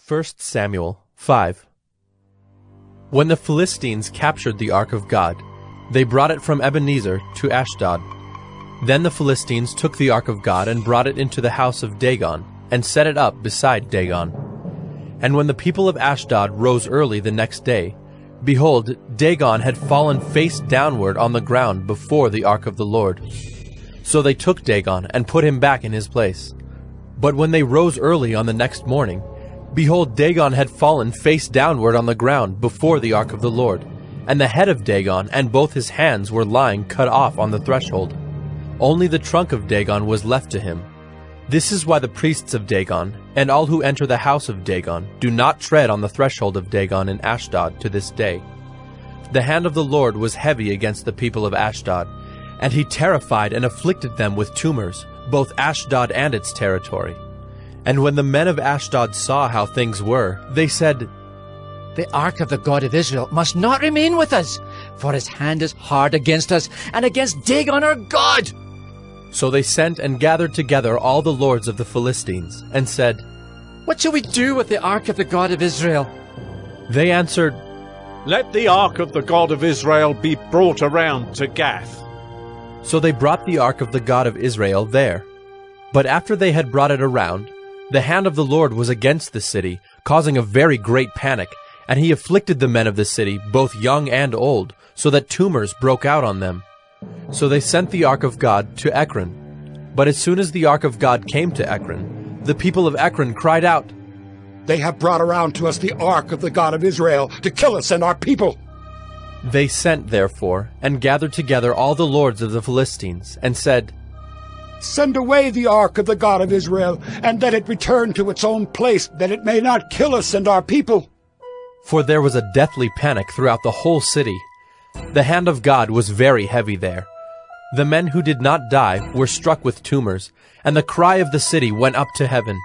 1 Samuel 5. When the Philistines captured the ark of God, they brought it from Ebenezer to Ashdod. Then the Philistines took the ark of God and brought it into the house of Dagon, and set it up beside Dagon. And when the people of Ashdod rose early the next day, behold, Dagon had fallen face downward on the ground before the ark of the Lord. So they took Dagon and put him back in his place. But when they rose early on the next morning, behold, Dagon had fallen face downward on the ground before the ark of the Lord, and the head of Dagon and both his hands were lying cut off on the threshold. Only the trunk of Dagon was left to him. This is why the priests of Dagon, and all who enter the house of Dagon, do not tread on the threshold of Dagon in Ashdod to this day. The hand of the Lord was heavy against the people of Ashdod, and he terrified and afflicted them with tumors, both Ashdod and its territory. And when the men of Ashdod saw how things were, they said, "The ark of the God of Israel must not remain with us, for his hand is hard against us and against Dagon our God." So they sent and gathered together all the lords of the Philistines, and said, "What shall we do with the ark of the God of Israel?" They answered, "Let the ark of the God of Israel be brought around to Gath." So they brought the ark of the God of Israel there. But after they had brought it around, the hand of the Lord was against the city, causing a very great panic, and he afflicted the men of the city, both young and old, so that tumors broke out on them. So they sent the ark of God to Ekron. But as soon as the ark of God came to Ekron, the people of Ekron cried out, "They have brought around to us the ark of the God of Israel to kill us and our people." They sent, therefore, and gathered together all the lords of the Philistines, and said, "Send away the ark of the God of Israel, and let it return to its own place, that it may not kill us and our people." For there was a deathly panic throughout the whole city. The hand of God was very heavy there. The men who did not die were struck with tumors, and the cry of the city went up to heaven.